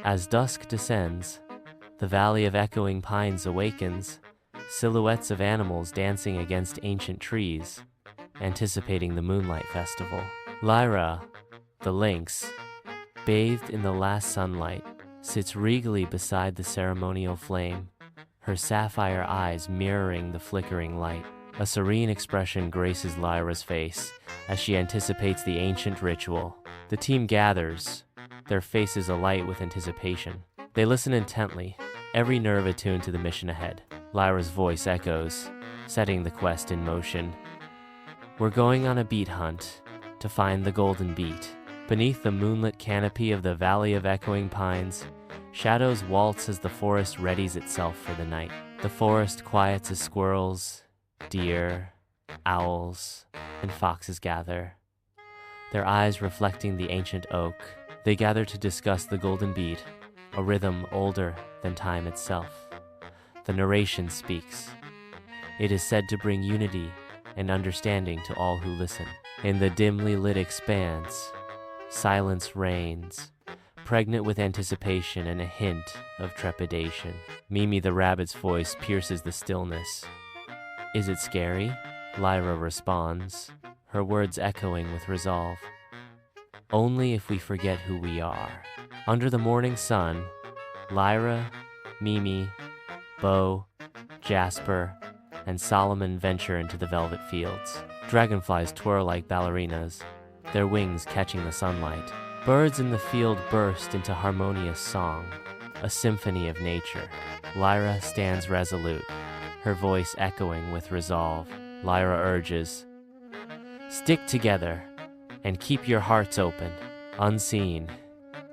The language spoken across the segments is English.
As dusk descends, the valley of echoing pines awakens, silhouettes of animals dancing against ancient trees, anticipating the moonlight festival. Lyra, the lynx, bathed in the last sunlight, sits regally beside the ceremonial flame, her sapphire eyes mirroring the flickering light. A serene expression graces Lyra's face as she anticipates the ancient ritual. The team gathers, their faces alight with anticipation. They listen intently, every nerve attuned to the mission ahead. Lyra's voice echoes, setting the quest in motion. We're going on a beat hunt to find the golden beat. Beneath the moonlit canopy of the Valley of Echoing Pines, shadows waltz as the forest readies itself for the night. The forest quiets as squirrels, deer, owls, and foxes gather, their eyes reflecting the ancient oak. They gather to discuss the golden beat, a rhythm older than time itself. The narration speaks. It is said to bring unity and understanding to all who listen. In the dimly lit expanse, silence reigns, pregnant with anticipation and a hint of trepidation. Mimi the rabbit's voice pierces the stillness. Is it scary? Lyra responds, her words echoing with resolve. Only if we forget who we are. Under the morning sun, Lyra, Mimi, Bo, Jasper, and Solomon venture into the velvet fields. Dragonflies twirl like ballerinas, their wings catching the sunlight. Birds in the field burst into harmonious song, a symphony of nature. Lyra stands resolute, her voice echoing with resolve. Lyra urges, stick together and keep your hearts open. Unseen,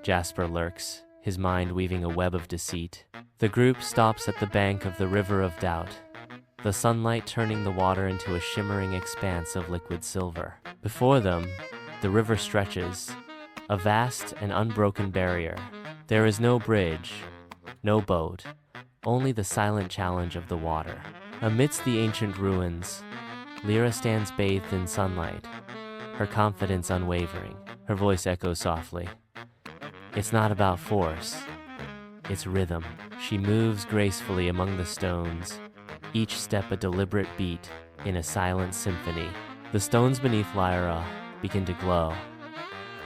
Jasper lurks, his mind weaving a web of deceit. The group stops at the bank of the river of doubt, the sunlight turning the water into a shimmering expanse of liquid silver. Before them, the river stretches, a vast and unbroken barrier. There is no bridge, no boat, only the silent challenge of the water. Amidst the ancient ruins, Lyra stands bathed in sunlight, her confidence unwavering. Her voice echoes softly. It's not about force, it's rhythm. She moves gracefully among the stones, each step a deliberate beat in a silent symphony. The stones beneath Lyra begin to glow,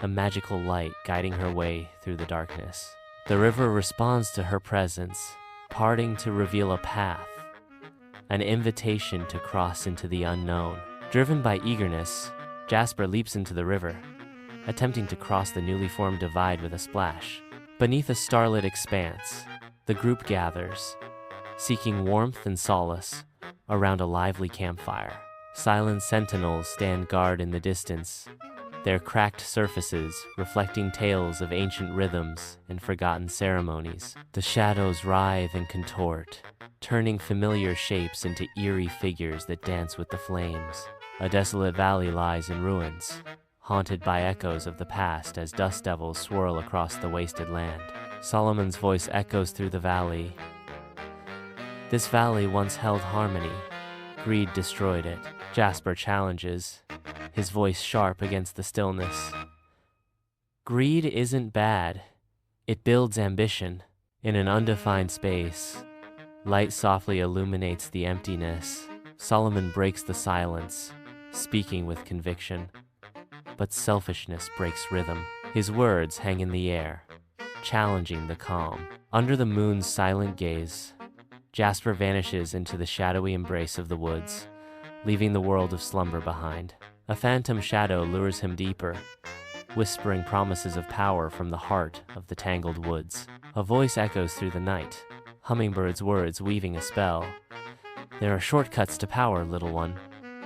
a magical light guiding her way through the darkness. The river responds to her presence, parting to reveal a path, an invitation to cross into the unknown. Driven by eagerness, Jasper leaps into the river, attempting to cross the newly formed divide with a splash. Beneath a starlit expanse, the group gathers, seeking warmth and solace around a lively campfire. Silent sentinels stand guard in the distance, their cracked surfaces reflecting tales of ancient rhythms and forgotten ceremonies. The shadows writhe and contort, turning familiar shapes into eerie figures that dance with the flames. A desolate valley lies in ruins, haunted by echoes of the past as dust devils swirl across the wasted land. Solomon's voice echoes through the valley. This valley once held harmony. Greed destroyed it. Jasper challenges, his voice sharp against the stillness. Greed isn't bad. It builds ambition. In an undefined space, light softly illuminates the emptiness. Solomon breaks the silence, speaking with conviction. But selfishness breaks rhythm. His words hang in the air, challenging the calm. Under the moon's silent gaze, Jasper vanishes into the shadowy embrace of the woods, leaving the world of slumber behind. A phantom shadow lures him deeper, whispering promises of power from the heart of the tangled woods. A voice echoes through the night, hummingbird's words weaving a spell. There are shortcuts to power, little one.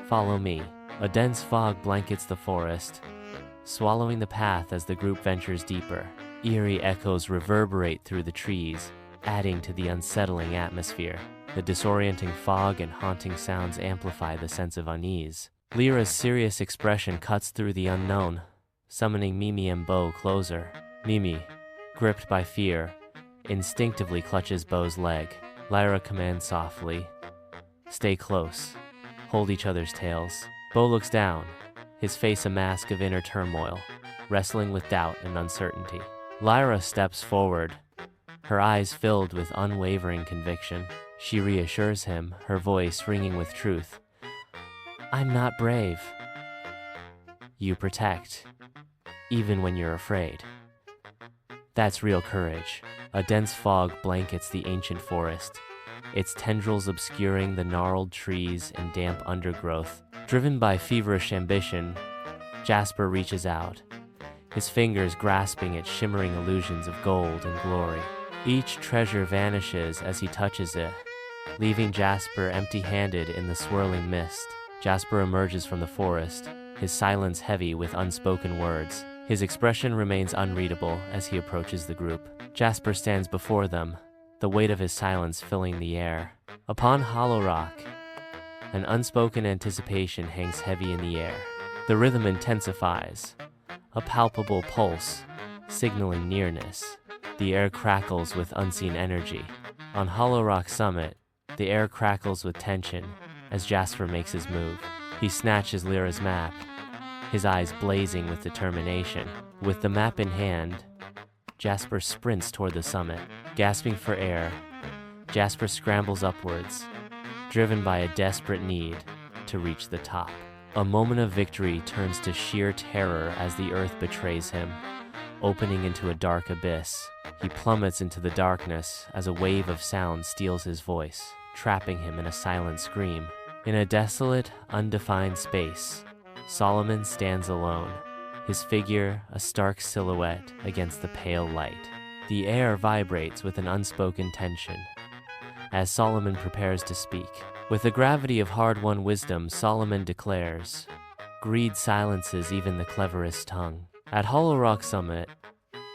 Follow me. A dense fog blankets the forest, swallowing the path as the group ventures deeper. Eerie echoes reverberate through the trees, adding to the unsettling atmosphere. The disorienting fog and haunting sounds amplify the sense of unease. Lyra's serious expression cuts through the unknown, summoning Mimi and Bo closer. Mimi, gripped by fear, instinctively clutches Bo's leg. Lyra commands softly, stay close, hold each other's tails. Bo looks down, his face a mask of inner turmoil, wrestling with doubt and uncertainty. Lyra steps forward, her eyes filled with unwavering conviction. She reassures him, her voice ringing with truth. I'm not brave. You protect, even when you're afraid. That's real courage. A dense fog blankets the ancient forest, its tendrils obscuring the gnarled trees and damp undergrowth. Driven by feverish ambition, Jasper reaches out, his fingers grasping at shimmering illusions of gold and glory. Each treasure vanishes as he touches it, leaving Jasper empty-handed in the swirling mist. Jasper emerges from the forest, his silence heavy with unspoken words. His expression remains unreadable as he approaches the group. Jasper stands before them, the weight of his silence filling the air. Upon Hollow Rock, an unspoken anticipation hangs heavy in the air. The rhythm intensifies, a palpable pulse, signaling nearness. The air crackles with unseen energy. On Hollow Rock Summit, the air crackles with tension as Jasper makes his move. He snatches Lyra's map, his eyes blazing with determination. With the map in hand, Jasper sprints toward the summit. Gasping for air, Jasper scrambles upwards, driven by a desperate need to reach the top. A moment of victory turns to sheer terror as the earth betrays him, opening into a dark abyss. He plummets into the darkness as a wave of sound steals his voice, trapping him in a silent scream. In a desolate, undefined space, Solomon stands alone, his figure a stark silhouette against the pale light. The air vibrates with an unspoken tension as Solomon prepares to speak. With the gravity of hard-won wisdom, Solomon declares, "Greed silences even the cleverest tongue." At Hollow Rock Summit,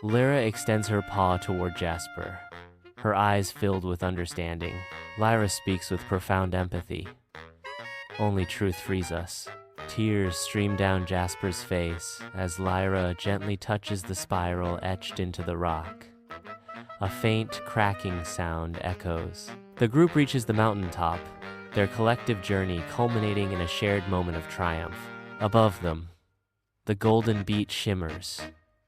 Lyra extends her paw toward Jasper, her eyes filled with understanding. Lyra speaks with profound empathy. Only truth frees us. Tears stream down Jasper's face as Lyra gently touches the spiral etched into the rock. A faint, cracking sound echoes. The group reaches the mountaintop, their collective journey culminating in a shared moment of triumph. Above them, the golden beach shimmers,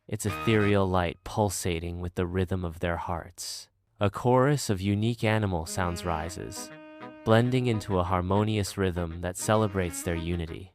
its ethereal light pulsating with the rhythm of their hearts. A chorus of unique animal sounds rises, blending into a harmonious rhythm that celebrates their unity.